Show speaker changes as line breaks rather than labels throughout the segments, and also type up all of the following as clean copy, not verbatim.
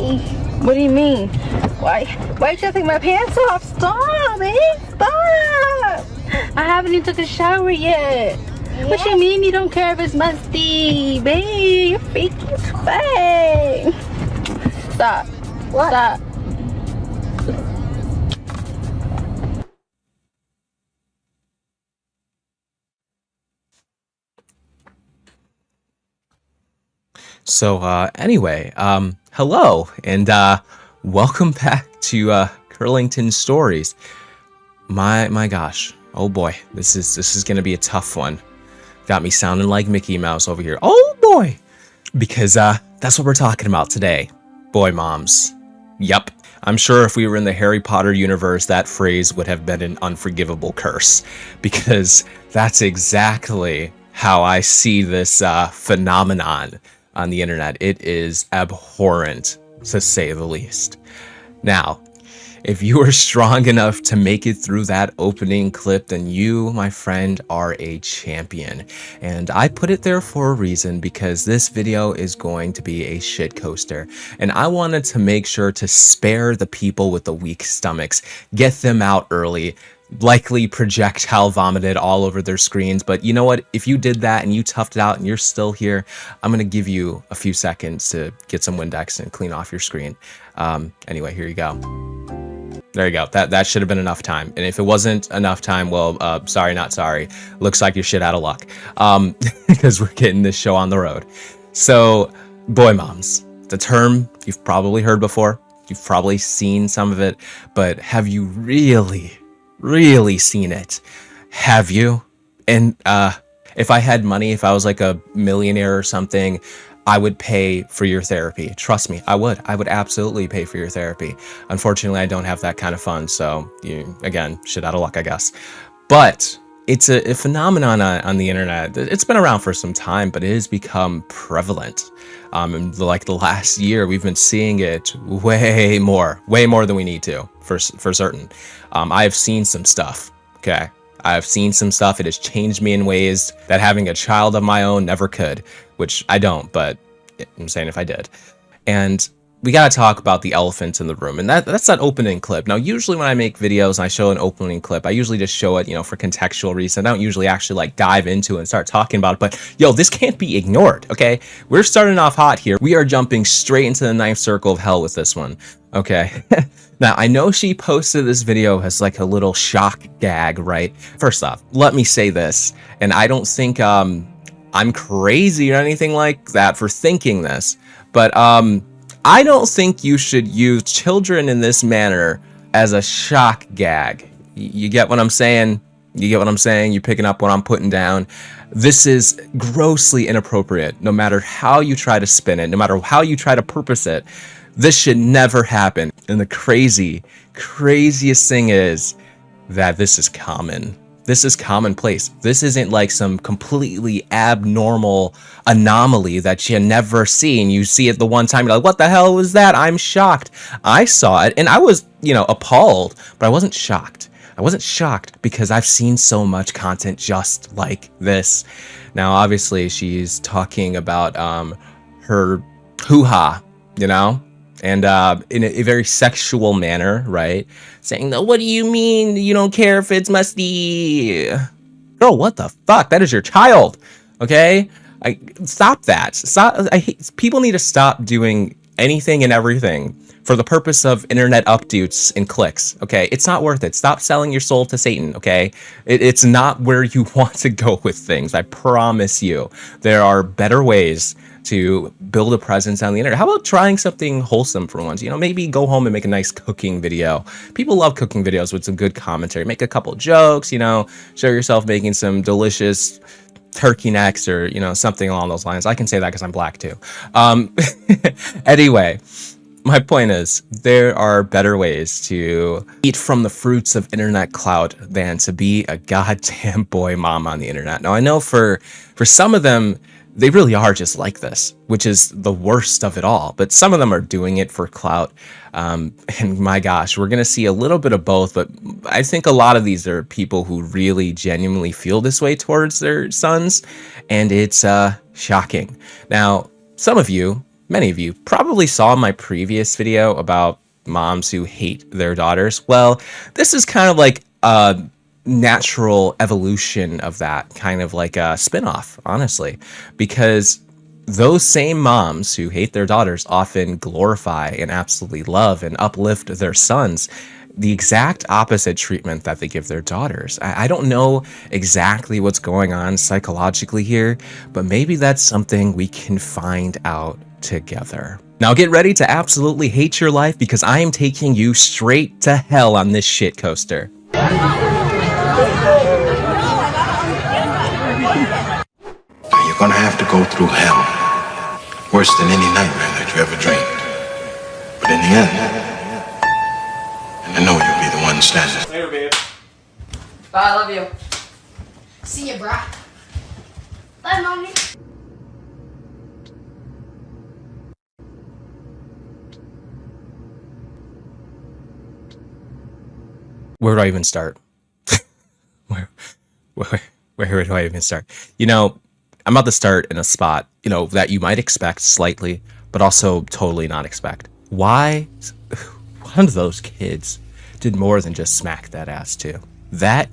What do you mean? Why you take my pants off? Stop, babe. Stop. I haven't even took a shower yet. Yeah. What you mean you don't care if it's musty? Babe, you're freaky as fuck. Stop. What? Stop.
So anyway, hello and welcome back to Curlington Stories. My gosh, oh boy, this is gonna be a tough one. Got me sounding like Mickey Mouse over here. Oh boy, because that's what we're talking about today. Boy moms. Yup. I'm sure if we were in the Harry Potter universe, that phrase would have been an unforgivable curse, because that's exactly how I see this phenomenon on the internet. It is abhorrent, to say the least. Now, if you are strong enough to make it through that opening clip, then you, my friend, are a champion. And I put it there for a reason, because this video is going to be a shit coaster. And I wanted to make sure to spare the people with the weak stomachs, get them out early, likely projectile vomited all over their screens. But you know what? If you did that and you toughed it out and you're still here, I'm going to give you a few seconds to get some Windex and clean off your screen. Anyway, here you go. There you go. That should have been enough time. And if it wasn't enough time, well, sorry, not sorry. Looks like you're shit out of luck. Because we're getting this show on the road. So, boy moms, the term you've probably heard before. You've probably seen some of it, but have you really seen it? Have you? And if I had money, if I was like a millionaire or something, I would pay for your therapy. Trust me, I would absolutely pay for your therapy. Unfortunately, I don't have that kind of fund, so again, shit out of luck, I guess. But it's a phenomenon on the internet. It's been around for some time, but it has become prevalent. In like the last year, we've been seeing it way more than we need to, for certain. I have seen some stuff, okay? I've seen some stuff. It has changed me in ways that having a child of my own never could, which I don't, but I'm saying if I did. And we got to talk about the elephant in the room, and that's that opening clip. Now, usually when I make videos and I show an opening clip, I usually just show it, for contextual reasons. I don't usually actually like dive into it and start talking about it, but yo, this can't be ignored, okay? We're starting off hot here. We are jumping straight into the ninth circle of hell with this one, okay? Now, I know she posted this video as like a little shock gag, right? First off, let me say this, and I don't think I'm crazy or anything like that for thinking this, but I don't think you should use children in this manner as a shock gag. You get what I'm saying? You get what I'm saying? You're picking up what I'm putting down. This is grossly inappropriate, no matter how you try to spin it, no matter how you try to purpose it. This should never happen. And the craziest thing is that this is common. This is commonplace. This isn't like some completely abnormal anomaly that you never seen. You see it the one time, you're like, what the hell was that? I'm shocked. I saw it and I was, appalled, but I wasn't shocked. I wasn't shocked because I've seen so much content just like this. Now, obviously, she's talking about her hoo-ha, and in a very sexual manner, right? Saying, no, what do you mean you don't care if it's musty? Girl, what the fuck? That is your child, okay? Stop that. Stop. People need to stop doing anything and everything for the purpose of internet updates and clicks, okay? It's not worth it. Stop selling your soul to Satan, okay? It's not where you want to go with things. I promise you. There are better ways to build a presence on the internet. How about trying something wholesome for once? Maybe go home and make a nice cooking video. People love cooking videos with some good commentary. Make a couple jokes, show yourself making some delicious turkey necks or, something along those lines. I can say that because I'm black too. Anyway, my point is there are better ways to eat from the fruits of internet clout than to be a goddamn boy mom on the internet. Now, I know for some of them, they really are just like this, which is the worst of it all. But some of them are doing it for clout. And my gosh, we're going to see a little bit of both. But I think a lot of these are people who really genuinely feel this way towards their sons. And it's shocking. Now, some of you many of you probably saw my previous video about moms who hate their daughters. Well, this is kind of like a natural evolution of that, kind of like a spin-off, honestly, because those same moms who hate their daughters often glorify and absolutely love and uplift their sons, the exact opposite treatment that they give their daughters. I don't know exactly what's going on psychologically here, but maybe that's something we can find out together. Now get ready to absolutely hate your life, because I am taking you straight to hell on this shit coaster.
Now you're gonna have to go through hell, worse than any nightmare that you ever dreamed. But in the end, I know you'll be the one standing.
Later, babe.
Bye, I love you.
See ya, brah. Bye, mommy.
Where do I even start? where do I even start? You know, I'm about to start in a spot, you know, that you might expect slightly, but also totally not expect. Why? One of those kids did more than just smack that ass too. That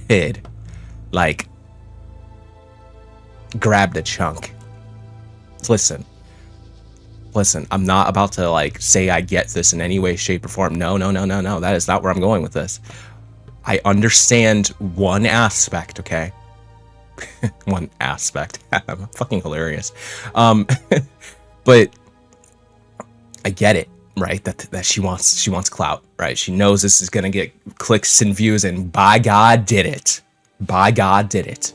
kid, like, grabbed a chunk. Listen, I'm not about to like say I get this in any way, shape, or form. No. That is not where I'm going with this. I understand one aspect, okay? One aspect. I'm fucking hilarious. But I get it, right? That she wants clout, right? She knows this is gonna get clicks and views, and by God did it. By God did it.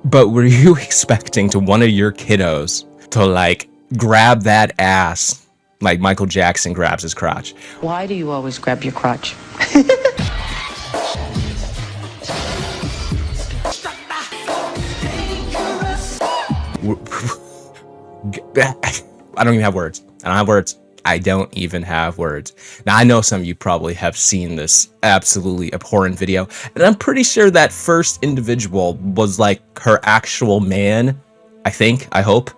But were you expecting to one of your kiddos to like grab that ass like Michael Jackson grabs his crotch?
Why do you always grab your crotch?
I don't even have words. I don't even have words. Now, I know some of you probably have seen this absolutely abhorrent video, and I'm pretty sure that first individual was like her actual man. I hope,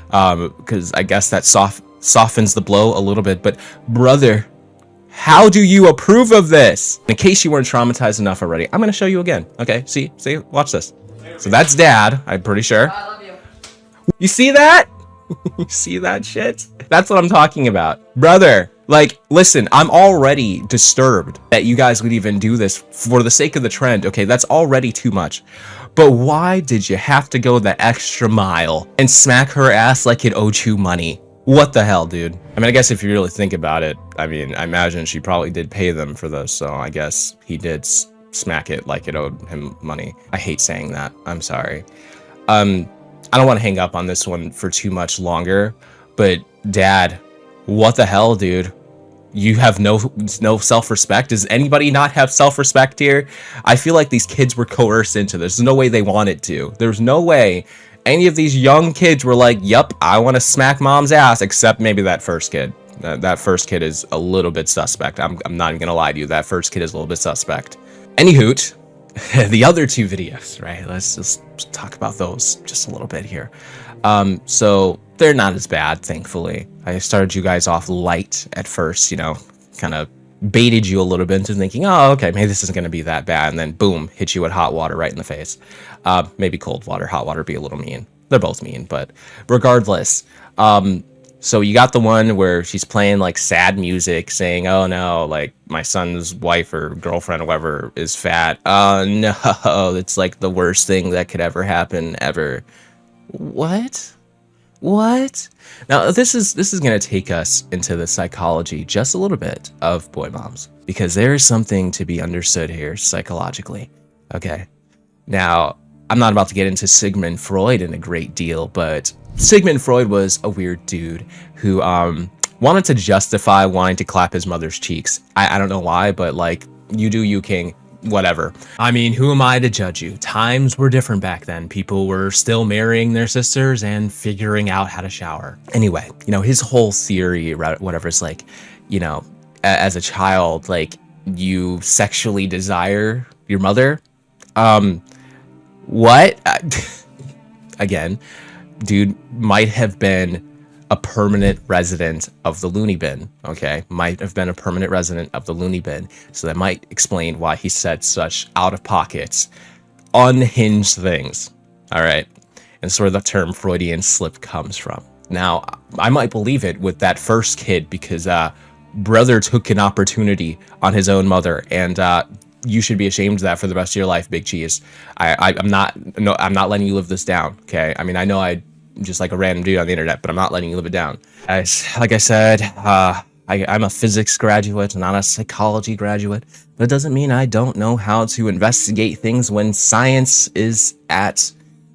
because I guess that softens the blow a little bit. But brother, how do you approve of this? In case you weren't traumatized enough already, I'm gonna show you again. Okay, see, watch this. So that's dad, I'm pretty sure.
I love you.
You see that? You see that shit? That's what I'm talking about. Brother, like, listen, I'm already disturbed that you guys would even do this for the sake of the trend. Okay, that's already too much. But why did you have to go the extra mile and smack her ass like it owed you money? What the hell, dude? I mean, I guess if you really think about it, I mean, I imagine she probably did pay them for this, so I guess he did smack it like it owed him money. I hate saying that. I'm sorry. I don't want to hang up on this one for too much longer, but dad, what the hell, dude? You have no self-respect? Does anybody not have self-respect here? I feel like these kids were coerced into this. There's no way they wanted to. There's no way any of these young kids were like, yup, I want to smack mom's ass, except maybe that first kid. That first kid is a little bit suspect. I'm not even gonna lie to you. That first kid is a little bit suspect. Anyhoot, the other two videos, right? Let's just talk about those just a little bit here. So they're not as bad, thankfully. I started you guys off light at first, you know, kind of baited you a little bit into thinking, oh, okay, maybe this isn't going to be that bad. And then boom, hit you with hot water right in the face. Maybe cold water, hot water be a little mean. They're both mean, but regardless. So you got the one where she's playing like sad music saying, oh no, like my son's wife or girlfriend or whoever is fat. Oh no, it's like the worst thing that could ever happen ever. What? Now this is going to take us into the psychology just a little bit of boy moms, because there is something to be understood here psychologically. Okay. Now, I'm not about to get into Sigmund Freud in a great deal, but Sigmund Freud was a weird dude who wanted to justify wanting to clap his mother's cheeks. I don't know why, but like, you do you, king. Whatever. I mean, who am I to judge you? Times were different back then. People were still marrying their sisters and figuring out how to shower. Anyway, you know, his whole theory, whatever, is like, you know, as a child, like, you sexually desire your mother. What? Again, dude might have been a permanent resident of the loony bin, okay? Might have been a permanent resident of the loony bin. So that might explain why he said such out-of-pocket, unhinged things, all right? And sort of the term Freudian slip comes from. Now, I might believe it with that first kid because brother took an opportunity on his own mother, and you should be ashamed of that for the rest of your life, Big Cheese. I'm not letting you live this down, okay? I mean, I know I'm just like a random dude on the internet, but I'm not letting you live it down. Like I said, I'm a physics graduate, not a psychology graduate, but it doesn't mean I don't know how to investigate things when science is at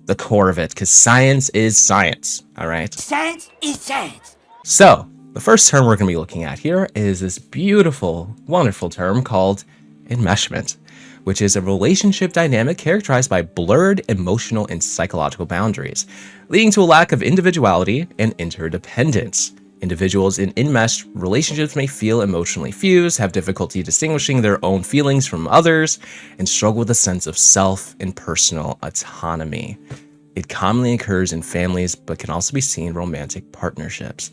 the core of it, because science is science, all right?
Science is science.
So, the first term we're going to be looking at here is this beautiful, wonderful term called enmeshment, which is a relationship dynamic characterized by blurred emotional and psychological boundaries, leading to a lack of individuality and interdependence. Individuals in enmeshed relationships may feel emotionally fused, have difficulty distinguishing their own feelings from others, and struggle with a sense of self and personal autonomy. It commonly occurs in families, but can also be seen in romantic partnerships.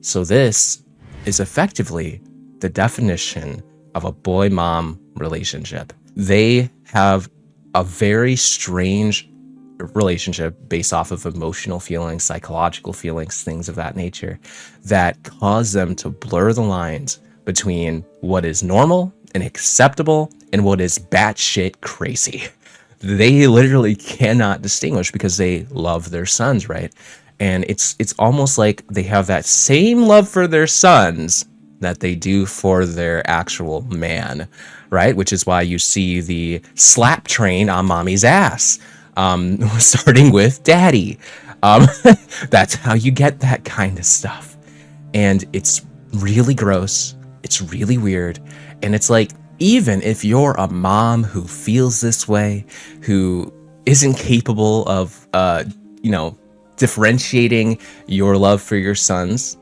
So this is effectively the definition of a boy-mom relationship. They have a very strange relationship based off of emotional feelings, psychological feelings, things of that nature that cause them to blur the lines between what is normal and acceptable and what is batshit crazy. They literally cannot distinguish because they love their sons, right? And it's almost like they have that same love for their sons that they do for their actual man, right? Which is why you see the slap train on mommy's ass. Starting with daddy. That's how you get that kind of stuff. And it's really gross. It's really weird. And it's like, even if you're a mom who feels this way, who isn't capable of, differentiating your love for your sons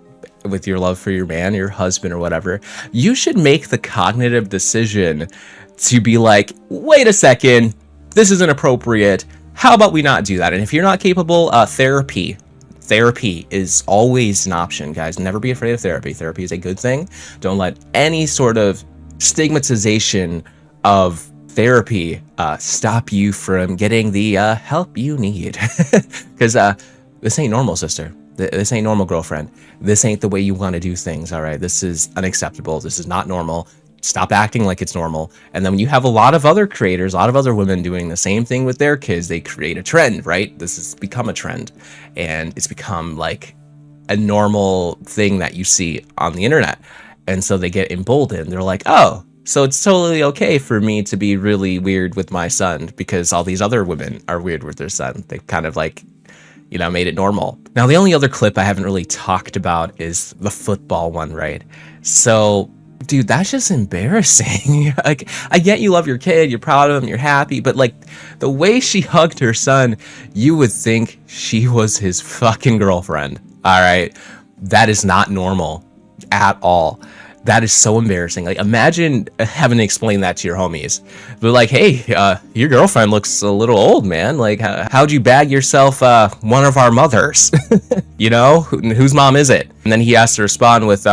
with your love for your man, your husband or whatever, you should make the cognitive decision to be like, wait a second, this isn't appropriate. How about we not do that? And if you're not capable, therapy is always an option, guys. Never be afraid of therapy. Therapy is a good thing. Don't let any sort of stigmatization of therapy stop you from getting the help you need. Because this ain't normal, sister. This ain't normal, girlfriend. This ain't the way you want to do things, all right? This is unacceptable. This is not normal. Stop acting like it's normal. And then when you have a lot of other creators, a lot of other women doing the same thing with their kids, they create a trend, right? This has become a trend. And it's become like a normal thing that you see on the internet. And so they get emboldened. They're like, oh, so it's totally okay for me to be really weird with my son because all these other women are weird with their son. They kind of like, made it normal. Now, the only other clip I haven't really talked about is the football one, right? So, dude, that's just embarrassing. Like, I get you love your kid, you're proud of him, you're happy, but like the way she hugged her son, you would think she was his fucking girlfriend. All right. That is not normal at all. That is so embarrassing. Like, imagine having to explain that to your homies. They're like, hey, your girlfriend looks a little old, man. Like, how'd you bag yourself one of our mothers? Whose mom is it? And then he has to respond with,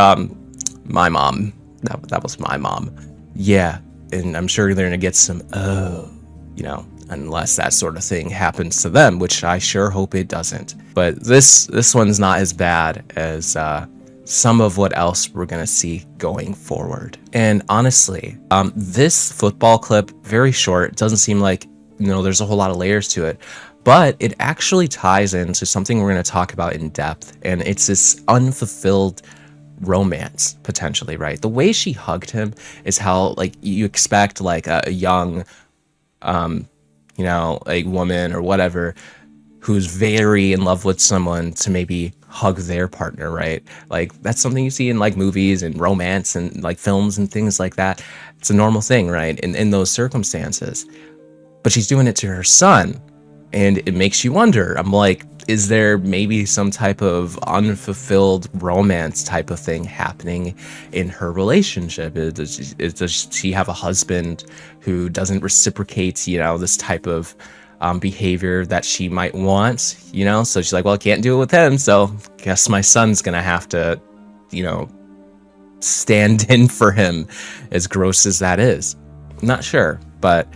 my mom. That was my mom. Yeah, and I'm sure they're gonna get some, unless that sort of thing happens to them, which I sure hope it doesn't. But this one's not as bad as some of what else we're gonna see going forward. And honestly, this football clip, very short, doesn't seem like, there's a whole lot of layers to it, but it actually ties into something we're gonna talk about in depth, and it's this unfulfilled romance, potentially, right? The way she hugged him is how, like, you expect, like, a young, like, woman or whatever who's very in love with someone to maybe hug their partner, right? Like, that's something you see in, like, movies and romance and, like, films and things like that. It's a normal thing, right? In those circumstances. But she's doing it to her son, and it makes you wonder. I'm like, is there maybe some type of unfulfilled romance type of thing happening in her relationship? Does she have a husband who doesn't reciprocate, this type of behavior that she might want, you know? So she's like, well, I can't do it with him, so guess my son's gonna have to, you know, stand in for him, as gross as that is. Not sure, but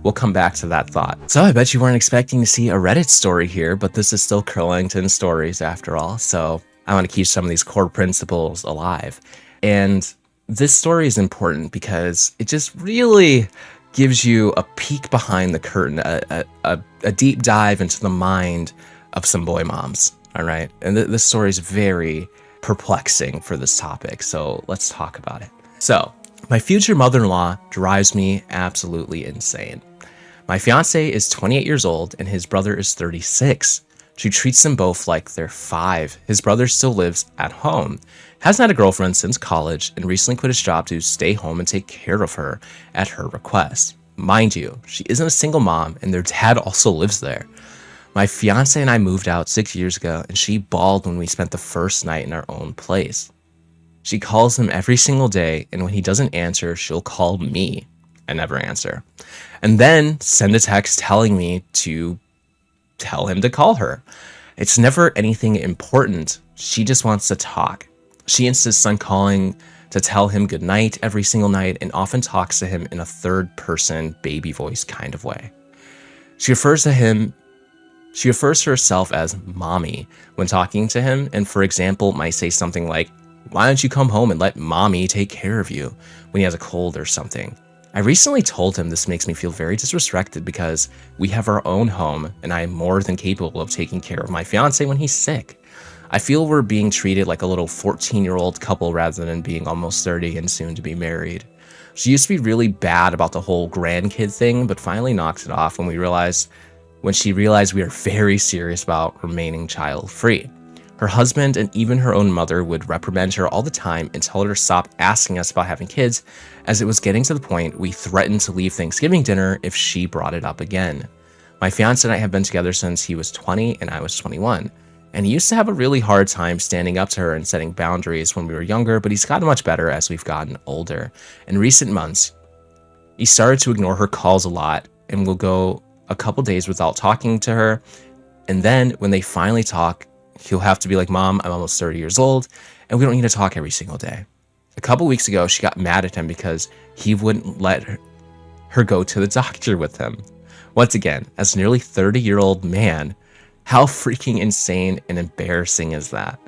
we'll come back to that thought. So I bet you weren't expecting to see a Reddit story here, but this is still Curlington Stories after all, so I want to keep some of these core principles alive. And this story is important because it just really gives you a peek behind the curtain, a deep dive into the mind of some boy moms, all right? And this story is very perplexing for this topic, so let's talk about it. So, my future mother-in-law drives me absolutely insane. My fiance is 28 years old and his brother is 36. She treats them both like they're 5. His brother still lives at home, hasn't had a girlfriend since college, and recently quit his job to stay home and take care of her at her request. Mind you, she isn't a single mom and their dad also lives there. My fiance and I moved out 6 years ago and she bawled when we spent the first night in our own place. She calls him every single day, and when he doesn't answer, she'll call me. I never answer. And then send a text telling me to tell him to call her. It's never anything important. She just wants to talk. She insists on calling to tell him goodnight every single night and often talks to him in a third person baby voice kind of way. She refers to herself as mommy when talking to him, and for example might say something like, why don't you come home and let mommy take care of you when he has a cold or something. I recently told him this makes me feel very disrespected because we have our own home and I am more than capable of taking care of my fiance when he's sick. I feel we're being treated like a little 14-year-old couple rather than being almost 30 and soon to be married. She used to be really bad about the whole grandkid thing, but finally knocked it off when she realized we are very serious about remaining child-free. Her husband and even her own mother would reprimand her all the time and tell her to stop asking us about having kids, as it was getting to the point we threatened to leave Thanksgiving dinner if she brought it up again. My fiance and I have been together since he was 20 and I was 21, and he used to have a really hard time standing up to her and setting boundaries when we were younger, but he's gotten much better as we've gotten older. In recent months, he started to ignore her calls a lot and will go a couple days without talking to her, and then when they finally talk, he'll have to be like, Mom, I'm almost 30 years old, and we don't need to talk every single day. A couple weeks ago, she got mad at him because he wouldn't let her go to the doctor with him. Once again, as a nearly 30-year-old man, how freaking insane and embarrassing is that?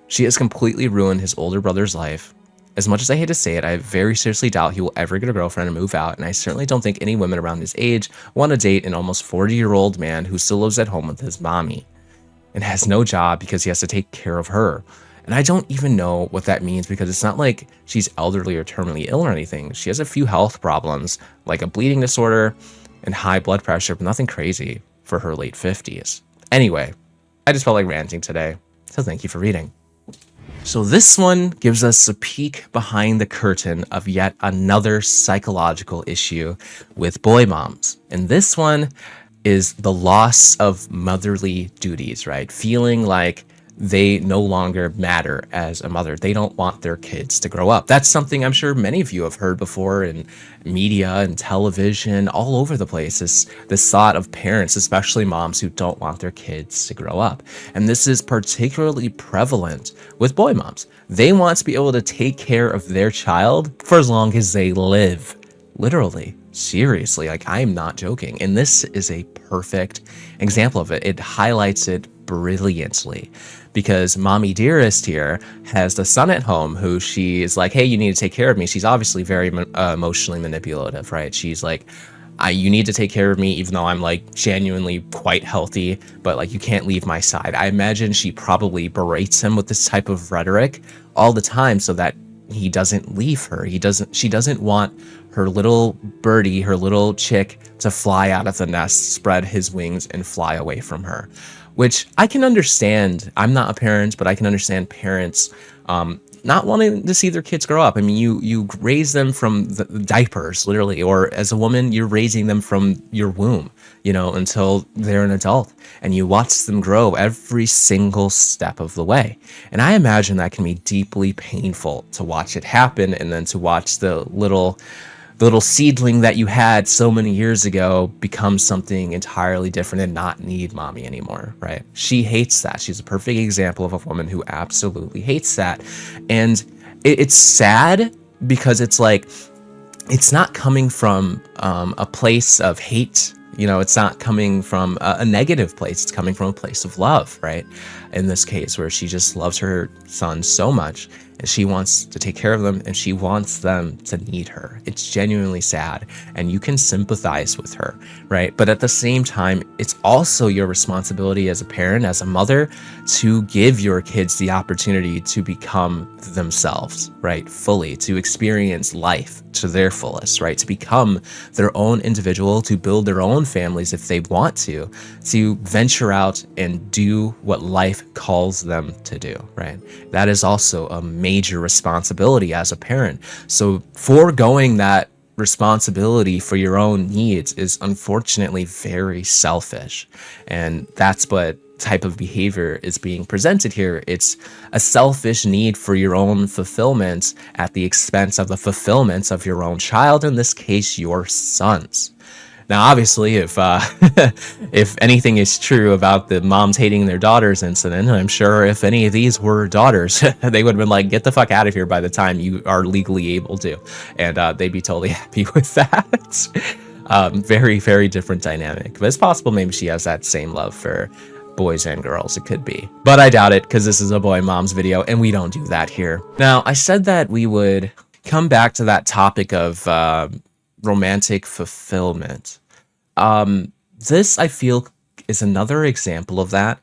She has completely ruined his older brother's life. As much as I hate to say it, I very seriously doubt he will ever get a girlfriend and move out, and I certainly don't think any women around his age want to date an almost 40-year-old man who still lives at home with his mommy and has no job because he has to take care of her. And I don't even know what that means because it's not like she's elderly or terminally ill or anything. She has a few health problems, like a bleeding disorder and high blood pressure, but nothing crazy for her late 50s. Anyway, I just felt like ranting today, so thank you for reading. So this one gives us a peek behind the curtain of yet another psychological issue with boy moms. And this one is the loss of motherly duties, right? Feeling like they no longer matter as a mother. They don't want their kids to grow up. That's something I'm sure many of you have heard before in media and television, all over the place. This thought of parents, especially moms, who don't want their kids to grow up. And this is particularly prevalent with boy moms. They want to be able to take care of their child for as long as they live. Literally. Seriously, like, I'm not joking. And this is a perfect example of it. It highlights it brilliantly because Mommy Dearest here has the son at home who she is like, hey, you need to take care of me. She's obviously very emotionally manipulative, right? She's like, you need to take care of me even though I'm like genuinely quite healthy, but like you can't leave my side. I imagine she probably berates him with this type of rhetoric all the time so that he doesn't leave her. She doesn't want her little birdie, her little chick, to fly out of the nest, spread his wings, and fly away from her. Which I can understand. I'm not a parent, but I can understand parents not wanting to see their kids grow up. I mean, you raise them from the diapers, literally, or as a woman, you're raising them from your womb, until they're an adult, and you watch them grow every single step of the way. And I imagine that can be deeply painful to watch it happen, and then to watch the little the little seedling that you had so many years ago becomes something entirely different and not need mommy anymore, right? She hates that. She's a perfect example of a woman who absolutely hates that. And it's sad because it's like, it's not coming from a place of hate. You know, it's not coming from a negative place. It's coming from a place of love, right? In this case, where she just loves her son so much and she wants to take care of them and she wants them to need her. It's genuinely sad and you can sympathize with her, right? But at the same time, it's also your responsibility as a parent, as a mother, to give your kids the opportunity to become themselves, right? Fully, to experience life to their fullest, right? To become their own individual, to build their own families if they want to venture out and do what life calls them to do, right? That is also a major responsibility as a parent. So foregoing that responsibility for your own needs is unfortunately very selfish. And that's what type of behavior is being presented here. It's a selfish need for your own fulfillment at the expense of the fulfillment of your own child, in this case, your sons. Now, obviously, if if anything is true about the moms hating their daughters incident, I'm sure if any of these were daughters, they would have been like, get the fuck out of here by the time you are legally able to. And they'd be totally happy with that. Very, very different dynamic. But it's possible maybe she has that same love for boys and girls. It could be. But I doubt it, because this is a boy mom's video, and we don't do that here. Now, I said that we would come back to that topic of romantic fulfillment. This, I feel, is another example of that,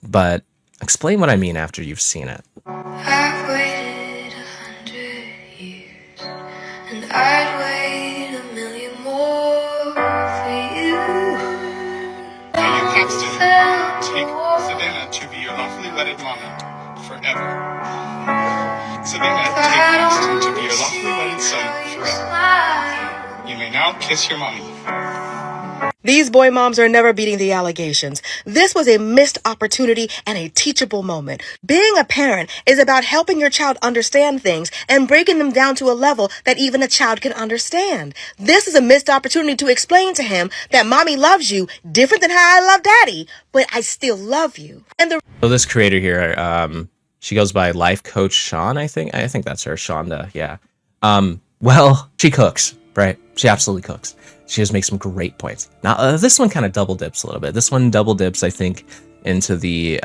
but explain what I mean after you've seen it.
I've waited 100 years, and I'd wait 1,000,000 more for you.
And you have to take Savannah to be your lawfully wedded mommy forever. Savannah, take Ashton to be your lawfully wedded son forever. You may now kiss your mommy.
These boy moms are never beating the allegations. This was a missed opportunity and a teachable moment. Being a parent is about helping your child understand things and breaking them down to a level that even a child can understand. This is a missed opportunity to explain to him that mommy loves you different than how I love daddy, but I still love you.
So this creator here, she goes by Life Coach Sean, I think. I think that's her, Shonda, yeah. Well, she cooks, right? She absolutely cooks. She just makes some great points. Now, this one kind of double dips a little bit. This one double dips, I think, into the,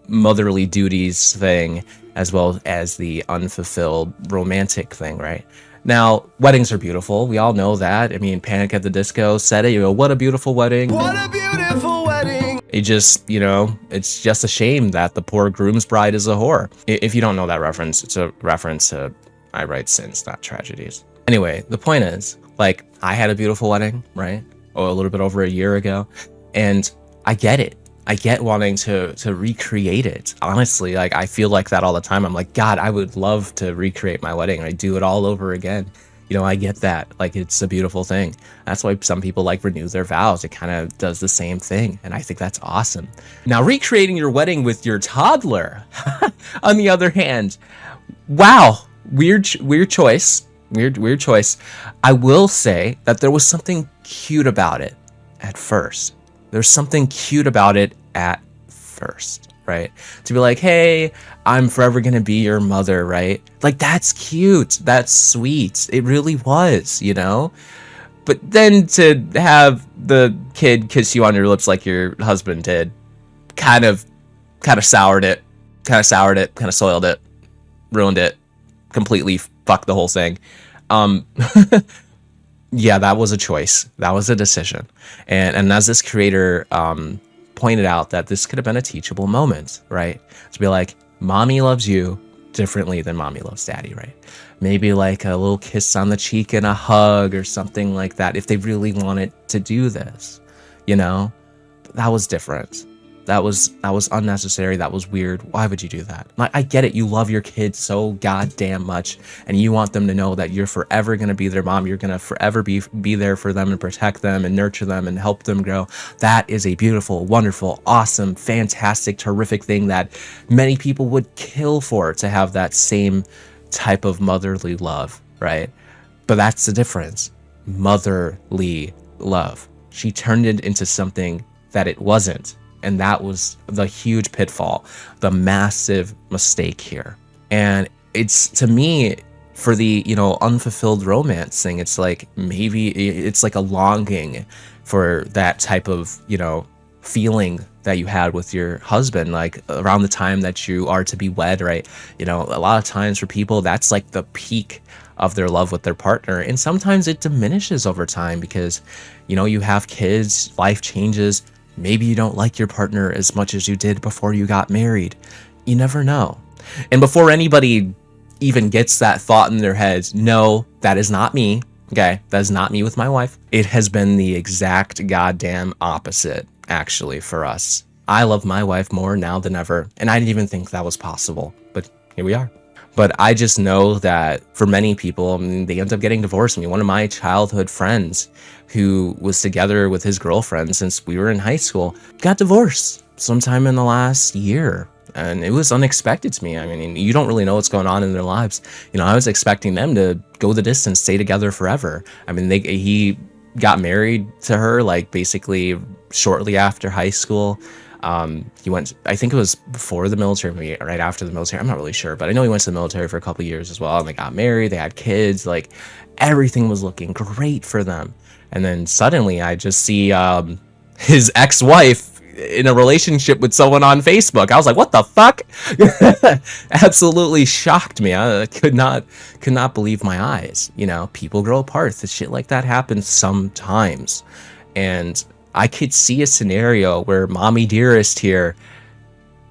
motherly duties thing, as well as the unfulfilled romantic thing, right? Now, weddings are beautiful. We all know that. I mean, Panic at the Disco said it, what a beautiful wedding. What a beautiful wedding. It just, it's just a shame that the poor groom's bride is a whore. If you don't know that reference, it's a reference to I Write Sins, Not Tragedies. Anyway, the point is, like, I had a beautiful wedding, right? Or a little bit over a year ago. And I get it. I get wanting to recreate it. Honestly, like, I feel like that all the time. I'm like, God, I would love to recreate my wedding. I'd do it all over again. I get that. Like, it's a beautiful thing. That's why some people like renew their vows. It kind of does the same thing. And I think that's awesome. Now, recreating your wedding with your toddler, on the other hand, wow, weird choice. Weird choice. I will say that there was something cute about it at first. There's something cute about it at first, right? To be like, hey, I'm forever gonna be your mother, right? Like, that's cute. That's sweet. It really was, But then to have the kid kiss you on your lips like your husband did, kind of soured it, kind of soiled it, ruined it, completely fucked the whole thing. Yeah, that was a choice. That was a decision. And as this creator pointed out, that this could have been a teachable moment, right? To be like, mommy loves you differently than mommy loves daddy, right? Maybe like a little kiss on the cheek and a hug or something like that, if they really wanted to do this, That was different. That was unnecessary. That was weird. Why would you do that? Like, I get it. You love your kids so goddamn much, and you want them to know that you're forever going to be their mom. You're going to forever be there for them and protect them and nurture them and help them grow. That is a beautiful, wonderful, awesome, fantastic, terrific thing that many people would kill for, to have that same type of motherly love, right? But that's the difference. Motherly love. She turned it into something that it wasn't. And that was the huge pitfall, the massive mistake here. And it's, to me, for the, unfulfilled romance thing, it's like, maybe it's like a longing for that type of, feeling that you had with your husband, like around the time that you are to be wed, right? A lot of times for people, that's like the peak of their love with their partner. And sometimes it diminishes over time because, you have kids, life changes. Maybe you don't like your partner as much as you did before you got married. You never know. And before anybody even gets that thought in their heads, no, that is not me. Okay, that is not me with my wife. It has been the exact goddamn opposite, actually, for us. I love my wife more now than ever, and I didn't even think that was possible, but here we are. But I just know that for many people, they end up getting divorced. One of my childhood friends who was together with his girlfriend since we were in high school got divorced sometime in the last year. And it was unexpected to me. You don't really know what's going on in their lives. I was expecting them to go the distance, stay together forever. He got married to her, like, basically shortly after high school. He went, I think it was before the military, maybe right after the military. I'm not really sure, but I know he went to the military for a couple of years as well. And they got married, they had kids, like everything was looking great for them. And then suddenly I just see his ex-wife in a relationship with someone on Facebook. I was like, what the fuck? Absolutely shocked me. I could not believe my eyes. People grow apart. The shit like that happens sometimes. And I could see a scenario where mommy dearest here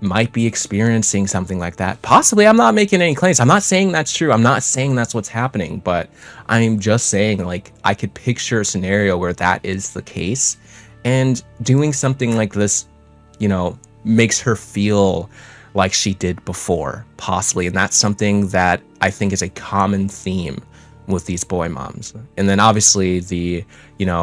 might be experiencing something like that. Possibly. I'm not making any claims. I'm not saying that's true. I'm not saying that's what's happening, but I'm just saying, like, I could picture a scenario where that is the case. And doing something like this, makes her feel like she did before, possibly. And that's something that I think is a common theme with these boy moms. And then obviously the,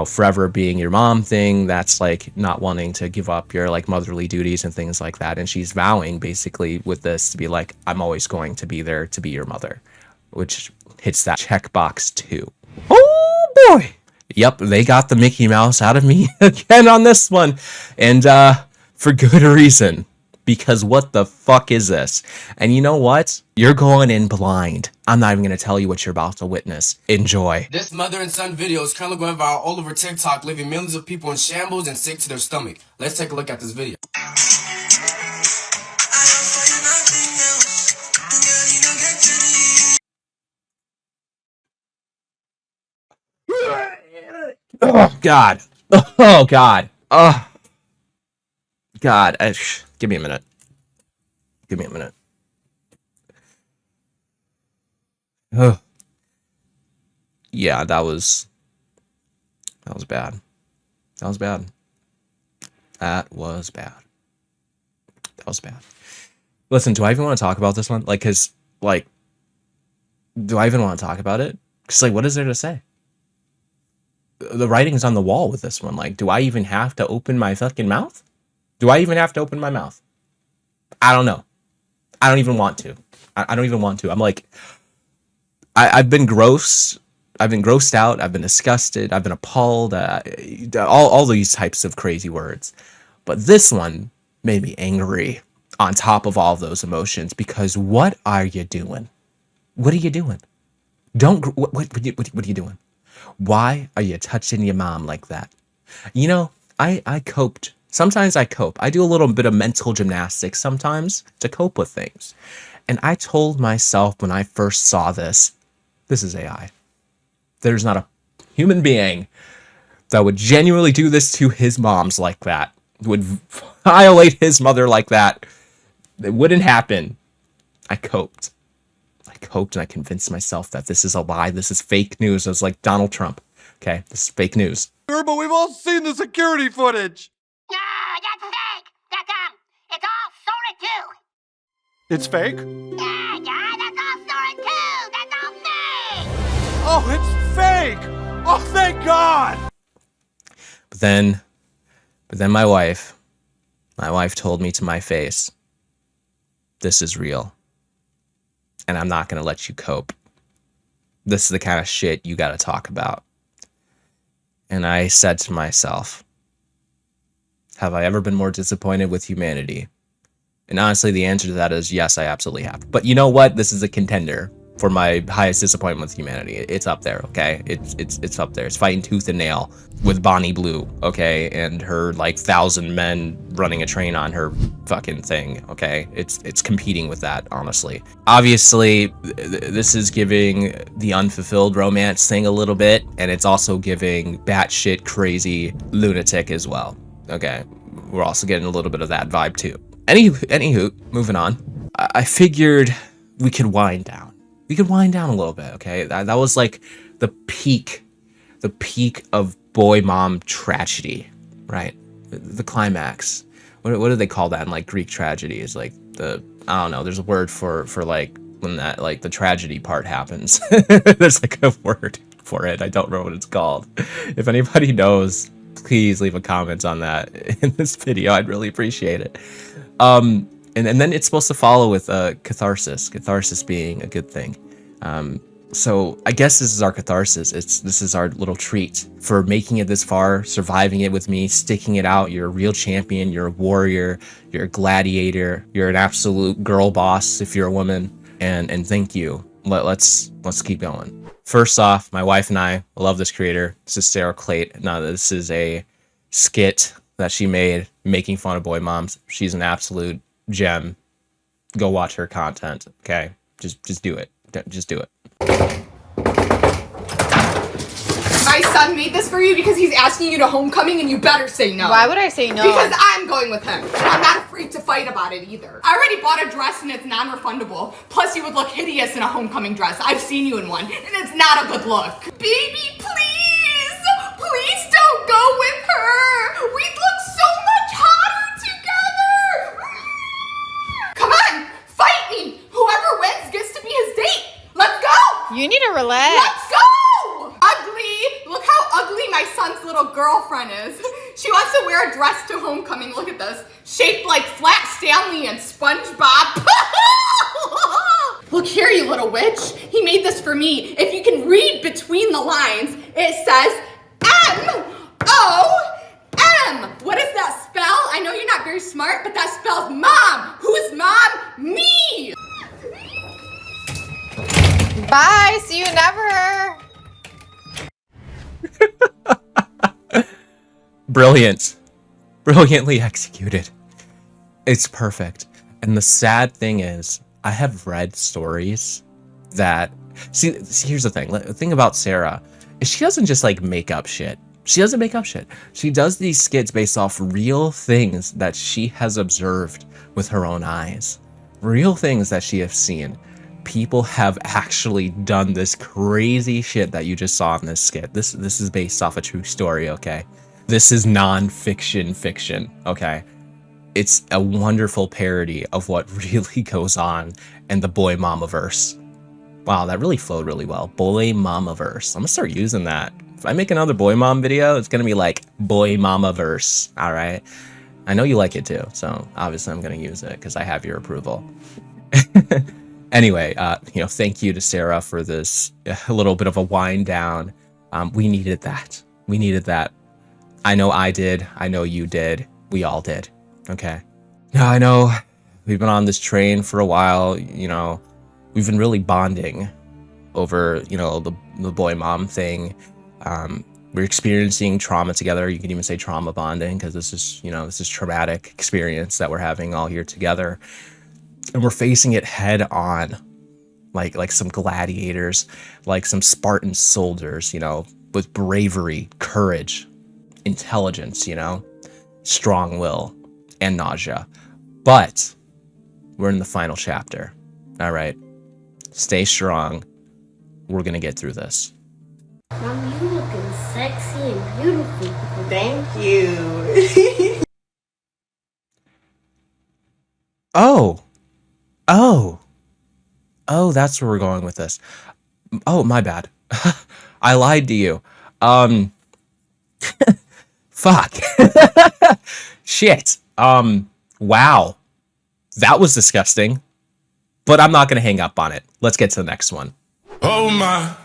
forever being your mom thing, that's like not wanting to give up your like motherly duties and things like that. And she's vowing basically with this to be like, I'm always going to be there to be your mother, which hits that checkbox too. Oh boy. Yep, they got the Mickey Mouse out of me again on this one. And for good reason. Because what the fuck is this? And you know what? You're going in blind. I'm not even going to tell you what you're about to witness. Enjoy.
This mother and son video is currently going viral all over TikTok, leaving millions of people in shambles and sick to their stomach. Let's take a look at this video.
Oh, God. Oh, God. Oh, God. Give me a minute. Give me a minute. Oh. Yeah, that was bad. That was bad. That was bad. That was bad. Listen, do I even want to talk about this one? Like, cause, like, do I even want to talk about it? Cause, like, what is there to say? The writing's on the wall with this one. Like, do I even have to open my fucking mouth? Do I even have to open my mouth? I don't know. I don't even want to. I don't even want to. I'm like, I've been gross. I've been grossed out. I've been disgusted. I've been appalled. All these types of crazy words. But this one made me angry on top of all of those emotions, because what are you doing? What are you doing? What are you doing? Why are you touching your mom like that? I coped. Sometimes I cope. I do a little bit of mental gymnastics sometimes to cope with things. And I told myself when I first saw this is AI. There's not a human being that would genuinely do this to his moms like that, would violate his mother like that. It wouldn't happen. I coped and I convinced myself that this is a lie. This is fake news. I was like Donald Trump. Okay, this is fake news.
Sure, but we've all seen the security footage.
No, that's fake. It's all sorted too.
It's fake?
Yeah, that's all sorted too. That's all fake.
Oh, it's fake! Oh, thank God!
But then my wife told me to my face, this is real. And I'm not going to let you cope. this is the kind of shit you got to talk about. And I said to myself, have I ever been more disappointed with humanity? And honestly, the answer to that is yes, I absolutely have. But you know what? This is a contender for my highest disappointment with humanity. It's up there, okay? It's up there. It's fighting tooth and nail with Bonnie Blue, okay? And her like 1,000 men running a train on her fucking thing, okay? It's competing with that, honestly. Obviously, this is giving the unfulfilled romance thing a little bit, and it's also giving batshit crazy lunatic as well, okay? We're also getting a little bit of that vibe too. Anywho, moving on. I figured we could wind down. We could wind down a little bit, okay? That was like the peak of boy mom tragedy, right? The climax. What do they call that in like Greek tragedies? Like I don't know. There's a word for like when that like the tragedy part happens. There's like a word for it. I don't remember what it's called. If anybody knows, please leave a comment on that in this video. I'd really appreciate it. And then it's supposed to follow with catharsis being a good thing. So I guess this is our catharsis. This is our little treat for making it this far, surviving it with me, sticking it out. You're a real champion. You're a warrior. You're a gladiator. You're an absolute girl boss if you're a woman. And thank you. Let's keep going. First off, my wife and I love this creator. This is Sarah Clout. Now this is a skit that she made making fun of boy moms. She's an absolute gem. Go watch her content, okay? Just do it. Just do it.
My son made this for you because he's asking you to homecoming and you better say no.
Why would I say no?
Because I'm going with him. And I'm not afraid to fight about it either. I already bought a dress and it's non-refundable. Plus you would look hideous in a homecoming dress. I've seen you in one and it's not a good look. Baby, please! Please don't go with her! We'd look so much hotter together! Come on! Fight me! Whoever wins gets to be his date! Let's go!
You need to relax.
Let's go! Ugly! Look how ugly my son's little girlfriend is. She wants to wear a dress to homecoming. Look at this. Shaped like Flat Stanley and SpongeBob. Look here, you little witch. He made this for me. If you can read between the lines, it says M-O-M. What does that spell? I know you're not very smart, but that spells mom. Who's mom? Me.
Bye. See you never.
Brilliant. Brilliantly executed. It's perfect. And the sad thing is, I have read stories that... See, here's the thing. The thing about Sarah is she doesn't just, like, make up shit. She doesn't make up shit. She does these skits based off real things that she has observed with her own eyes. Real things that she has seen. People have actually done this crazy shit that you just saw in this skit. This is based off a true story, okay? This is non-fiction fiction, okay? It's a wonderful parody of what really goes on in the boy mamaverse. Wow, that really flowed really well. Boy mamaverse. I'm gonna start using that. If I make another boy mom video, it's gonna be like boy mamaverse, all right? I know you like it too, so obviously I'm gonna use it because I have your approval. Anyway, thank you to Sarah for this a little bit of a wind down. We needed that. We needed that. I know I did. I know you did. We all did. Okay. Now I know we've been on this train for a while. We've been really bonding over, the boy mom thing. We're experiencing trauma together. You can even say trauma bonding because this is traumatic experience that we're having all here together. And we're facing it head on, like some gladiators, like some Spartan soldiers, with bravery, courage, intelligence, strong will, and nausea. But we're in the final chapter. All right. Stay strong. We're going to get through this.
Mom, you looking sexy and beautiful.
Thank you.
Oh, that's where we're going with this. Oh, my bad. I lied to you. Fuck. Shit. Wow. That was disgusting. But I'm not going to hang up on it. Let's get to the next one.
Oh my,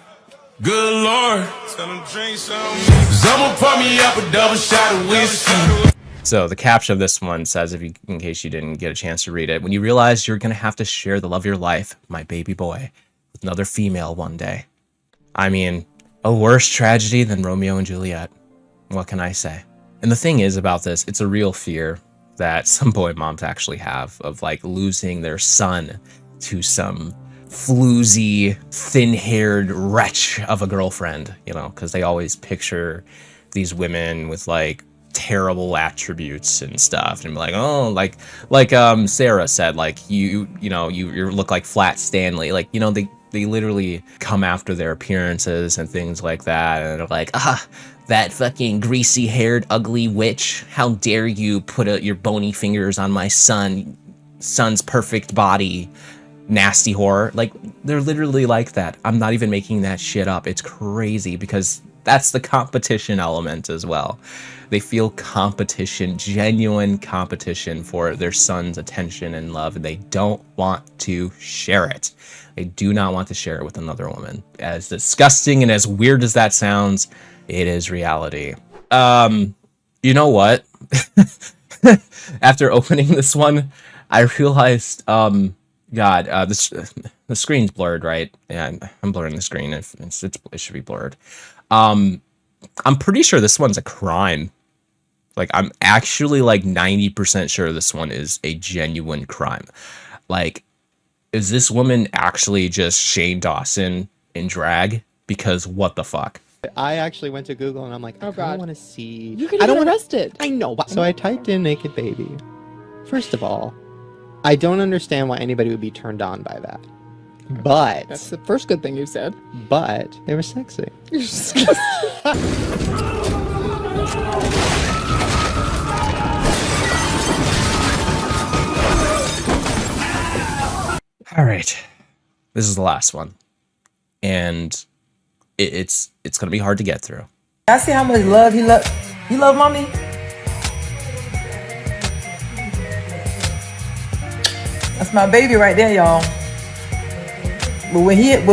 Good Lord. Tell them drink some. Someone pour me up a double shot of whiskey.
So the caption of this one says, in case you didn't get a chance to read it, when you realize you're going to have to share the love of your life, my baby boy, with another female one day. I mean, a worse tragedy than Romeo and Juliet. What can I say? And the thing is about this, it's a real fear that some boy moms actually have of like losing their son to some floozy, thin-haired wretch of a girlfriend, you know, because they always picture these women with like terrible attributes and stuff, and be like, oh, like Sarah said, like you look like Flat Stanley, like, you know, they literally come after their appearances and things like that, and they're like, that fucking greasy-haired ugly witch, how dare you put your bony fingers on my son's perfect body, nasty whore. Like, they're literally like that. I'm not even making that shit up. It's crazy, because that's the competition element as well. They feel competition, genuine competition for their son's attention and love, and they don't want to share it. They do not want to share it with another woman. As disgusting and as weird as that sounds, it is reality. You know what? After opening this one, I realized, the screen's blurred, right? Yeah, I'm blurring the screen. It should be blurred. I'm pretty sure this one's a crime. Like, I'm actually like 90% sure this one is a genuine crime. Like, is this woman actually just Shane Dawson in drag? Because what the fuck?
I actually went to Google and I'm like, I don't want to see.
You're gonna get arrested.
I know, but so I typed in naked baby. First of all, I don't understand why anybody would be turned on by that. But
that's the first good thing you said.
But they were sexy.
You're disgusting.
All right, this is the last one, and it's gonna be hard to get through.
I see how much love you love mommy. That's my baby right there, y'all. But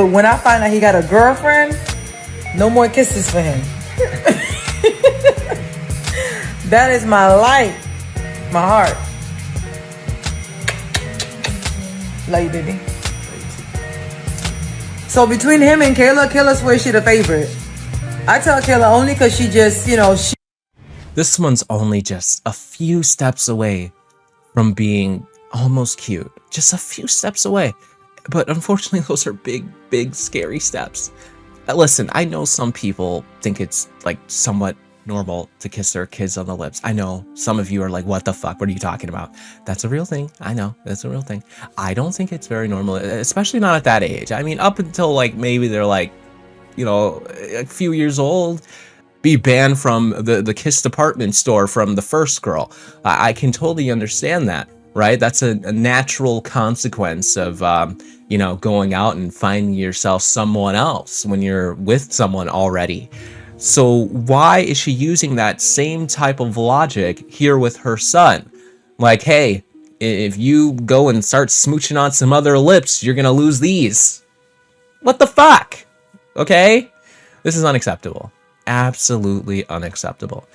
when I find out he got a girlfriend, no more kisses for him. That is my light, my heart. Love you, baby. So between him and Kayla swears she the favorite. I tell Kayla only because she just,
This one's only just a few steps away from being almost cute. Just a few steps away. But unfortunately, those are big, big, scary steps. Listen, I know some people think it's like somewhat normal to kiss their kids on the lips. I know some of you are like, what the fuck? What are you talking about? That's a real thing. I know, that's a real thing. I don't think it's very normal, especially not at that age. I mean, up until like maybe they're like, a few years old, be banned from the Kiss department store from the first girl. I can totally understand that, right? That's a natural consequence of, going out and finding yourself someone else when you're with someone already. So why is she using that same type of logic here with her son? Like, hey, if you go and start smooching on some other lips, you're gonna lose these. What the fuck? Okay? This is unacceptable. Absolutely unacceptable.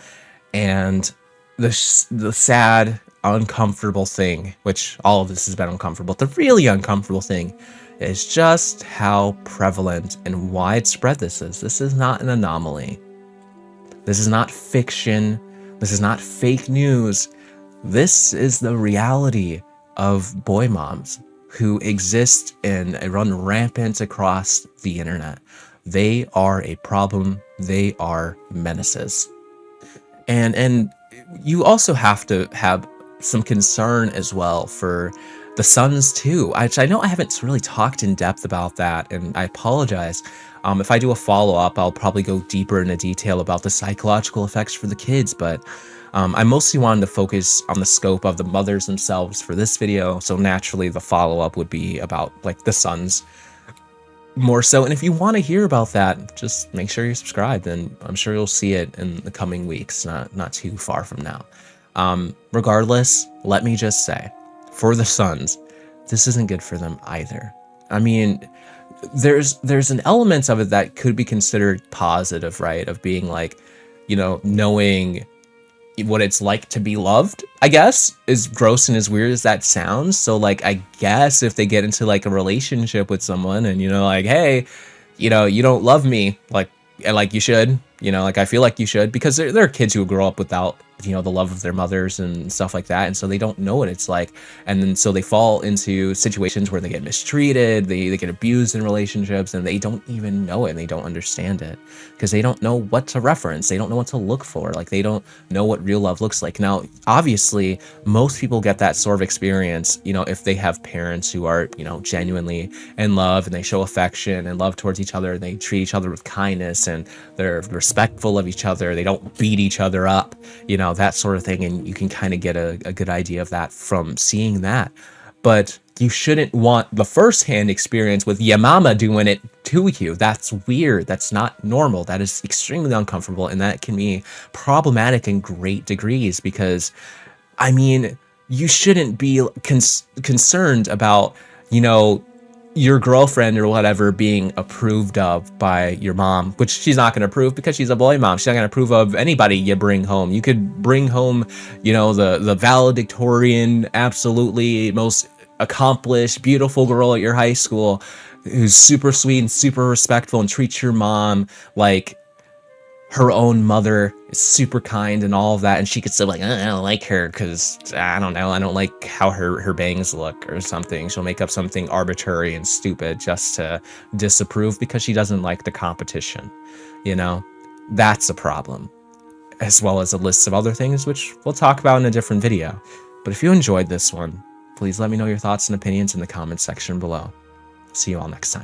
And the sad, uncomfortable thing, which all of this has been uncomfortable, the really uncomfortable thing is just how prevalent and widespread this is. This is not an anomaly. This is not fiction. This is not fake news. This is the reality of boy moms who exist and run rampant across the internet. They are a problem. They are menaces. And you also have to have some concern as well for the sons too. I know I haven't really talked in depth about that, and I apologize. If I do a follow-up, I'll probably go deeper into detail about the psychological effects for the kids, but I mostly wanted to focus on the scope of the mothers themselves for this video, so naturally the follow-up would be about like the sons more so. And if you want to hear about that, just make sure you're subscribed, and I'm sure you'll see it in the coming weeks, not too far from now. Regardless, let me just say, for the sons, this isn't good for them either. I mean, there's an element of it that could be considered positive, right? Of being like, knowing what it's like to be loved, I guess, as gross and as weird as that sounds. So like, I guess if they get into like a relationship with someone and, like, hey, you don't love me like you should, like I feel like you should, because there are kids who grow up without, the love of their mothers and stuff like that. And so they don't know what it's like. And then so they fall into situations where they get mistreated, they get abused in relationships, and they don't even know it and they don't understand it because they don't know what to reference. They don't know what to look for. Like they don't know what real love looks like. Now, obviously, most people get that sort of experience, if they have parents who are, genuinely in love and they show affection and love towards each other and they treat each other with kindness and they're respectful of each other. They don't beat each other up, that sort of thing. And you can kind of get a good idea of that from seeing that. But you shouldn't want the first-hand experience with your mama doing it to you. That's weird. That's not normal. That is extremely uncomfortable. And that can be problematic in great degrees because, I mean, you shouldn't be concerned about, your girlfriend or whatever being approved of by your mom, which she's not going to approve because she's a boy mom. She's not going to approve of anybody you bring home. You could bring home, the valedictorian, absolutely most accomplished, beautiful girl at your high school who's super sweet and super respectful and treats your mom like her own mother, is super kind and all of that, and she could say like, I don't like her because I don't know, I don't like how her bangs look or something. She'll make up something arbitrary and stupid just to disapprove because she doesn't like the competition. That's a problem, as well as a list of other things which we'll talk about in a different video. But if you enjoyed this one, please let me know your thoughts and opinions in the comment section below. See you all next time.